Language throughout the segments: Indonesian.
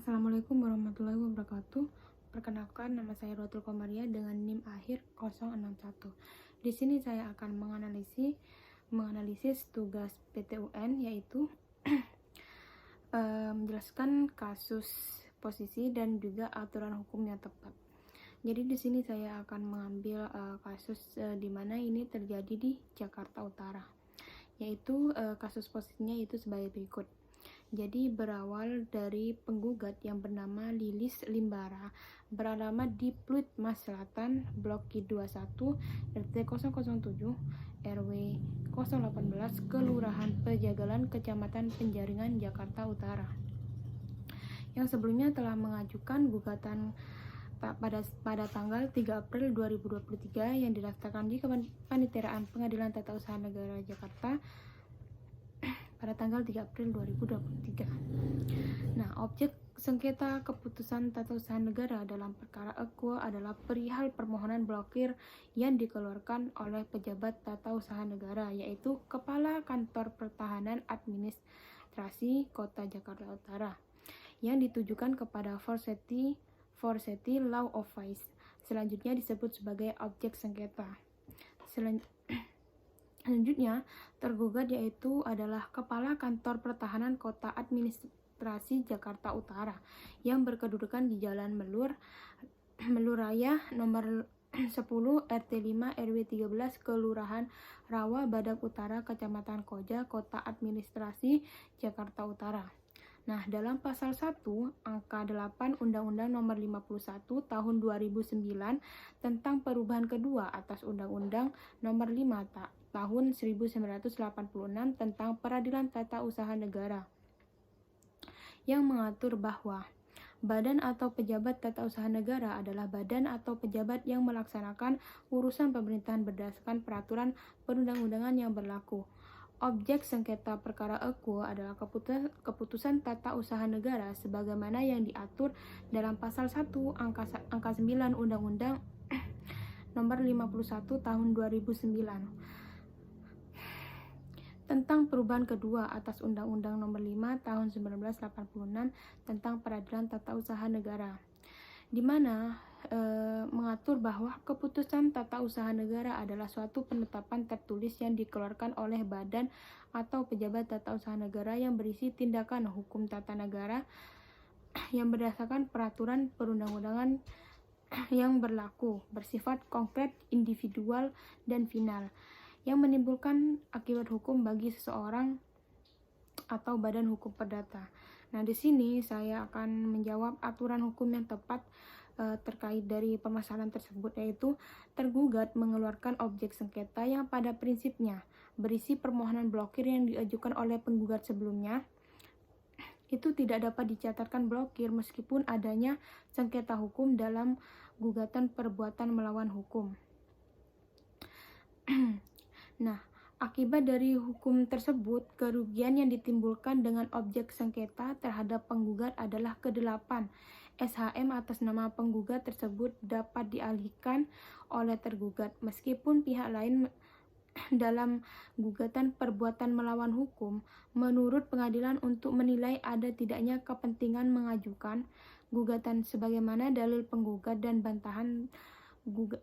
Assalamualaikum warahmatullahi wabarakatuh. Perkenalkan, nama saya Rotul Komaria dengan NIM akhir 061. Di sini saya akan menganalisis tugas PTUN, yaitu menjelaskan kasus posisi dan juga aturan hukum yang tepat. Jadi di sini saya akan mengambil kasus di mana ini terjadi di Jakarta Utara, yaitu kasus posisinya itu sebagai berikut. Jadi berawal dari penggugat yang bernama Lilis Limbara, beralamat di Pluit Mas Selatan, Blok G21, RT 007, RW 018, Kelurahan Pejagalan, Kecamatan Penjaringan, Jakarta Utara, yang sebelumnya telah mengajukan gugatan pada tanggal 3 April 2023 yang didaftarkan di Kepaniteraan Pengadilan Tata Usaha Negara Jakarta pada tanggal 3 April 2023. Nah, objek sengketa keputusan tata usaha negara dalam perkara Ekuo adalah perihal permohonan blokir yang dikeluarkan oleh pejabat tata usaha negara, yaitu Kepala Kantor Pertahanan Administrasi Kota Jakarta Utara, yang ditujukan kepada Forseti Law Office. Selanjutnya disebut sebagai objek sengketa. Selanjutnya, tergugat yaitu adalah Kepala Kantor Pertahanan Kota Administrasi Jakarta Utara yang berkedudukan di Jalan Melur Raya nomor 10 RT 5 RW 13 Kelurahan Rawa Badak Utara, Kecamatan Koja, Kota Administrasi Jakarta Utara. Nah, dalam pasal 1 angka 8 Undang-Undang Nomor 51 Tahun 2009 tentang perubahan kedua atas Undang-Undang Nomor 5 Tahun 1986 tentang Peradilan Tata Usaha Negara, yang mengatur bahwa badan atau pejabat tata usaha negara adalah badan atau pejabat yang melaksanakan urusan pemerintahan berdasarkan peraturan perundang-undangan yang berlaku. Objek sengketa perkara Ekuo adalah keputusan tata usaha negara sebagaimana yang diatur dalam pasal 1 angka 9 Undang-Undang Nomor 51 Tahun 2009 tentang perubahan kedua atas Undang-Undang Nomor 5 Tahun 1986 tentang Peradilan Tata Usaha Negara, di mana mengatur bahwa keputusan tata usaha negara adalah suatu penetapan tertulis yang dikeluarkan oleh badan atau pejabat tata usaha negara yang berisi tindakan hukum tata negara yang berdasarkan peraturan perundang-undangan yang berlaku, bersifat konkret, individual, dan final, yang menimbulkan akibat hukum bagi seseorang atau badan hukum perdata. Nah, di sini saya akan menjawab aturan hukum yang tepat terkait dari permasalahan tersebut, yaitu tergugat mengeluarkan objek sengketa yang pada prinsipnya berisi permohonan blokir yang diajukan oleh penggugat sebelumnya. Itu tidak dapat dicatatkan blokir meskipun adanya sengketa hukum dalam gugatan perbuatan melawan hukum. Nah, akibat dari hukum tersebut, kerugian yang ditimbulkan dengan objek sengketa terhadap penggugat adalah ke-8. SHM atas nama penggugat tersebut dapat dialihkan oleh tergugat, meskipun pihak lain dalam gugatan perbuatan melawan hukum menurut pengadilan untuk menilai ada tidaknya kepentingan mengajukan gugatan sebagaimana dalil penggugat dan bantahan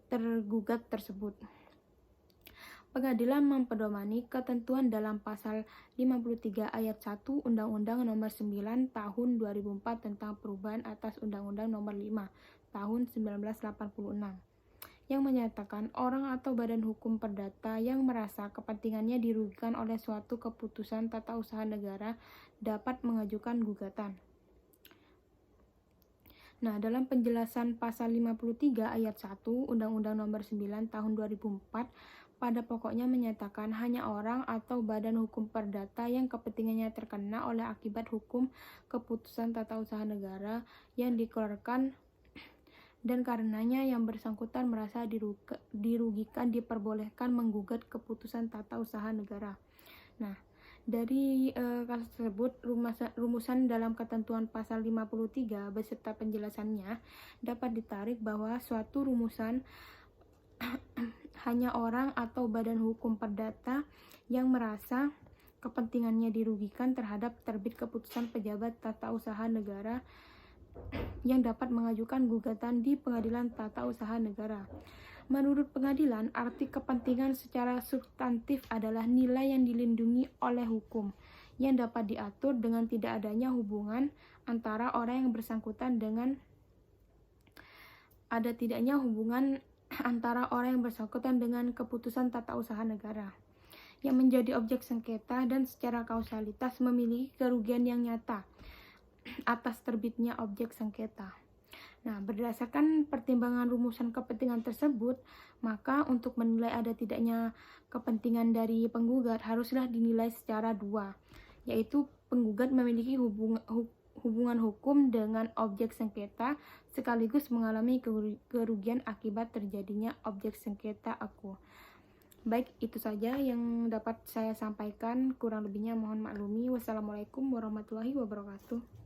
tergugat tersebut. Pengadilan mempedomani ketentuan dalam pasal 53 ayat 1 Undang-Undang Nomor 9 Tahun 2004 tentang perubahan atas Undang-Undang Nomor 5 Tahun 1986 yang menyatakan orang atau badan hukum perdata yang merasa kepentingannya dirugikan oleh suatu keputusan tata usaha negara dapat mengajukan gugatan. Nah, dalam penjelasan pasal 53 ayat 1 Undang-Undang Nomor 9 Tahun 2004 pada pokoknya menyatakan hanya orang atau badan hukum perdata yang kepentingannya terkena oleh akibat hukum keputusan tata usaha negara yang dikeluarkan dan karenanya yang bersangkutan merasa dirugikan diperbolehkan menggugat keputusan tata usaha negara. Nah, dari kasus tersebut, rumusan dalam ketentuan pasal 53 beserta penjelasannya dapat ditarik bahwa suatu rumusan hanya orang atau badan hukum perdata yang merasa kepentingannya dirugikan terhadap terbit keputusan pejabat tata usaha negara yang dapat mengajukan gugatan di Pengadilan Tata Usaha Negara. Menurut pengadilan, arti kepentingan secara substantif adalah nilai yang dilindungi oleh hukum, yang dapat diatur dengan tidak adanya hubungan antara orang yang bersangkutan dengan keputusan tata usaha negara yang menjadi objek sengketa dan secara kausalitas memiliki kerugian yang nyata atas terbitnya objek sengketa. Nah, berdasarkan pertimbangan rumusan kepentingan tersebut, maka untuk menilai ada tidaknya kepentingan dari penggugat haruslah dinilai secara dua, yaitu penggugat memiliki hubungan hukum dengan objek sengketa sekaligus mengalami kerugian akibat terjadinya objek sengketa aku. Baik, itu saja yang dapat saya sampaikan. Kurang lebihnya mohon maklumi. Wassalamualaikum warahmatullahi wabarakatuh.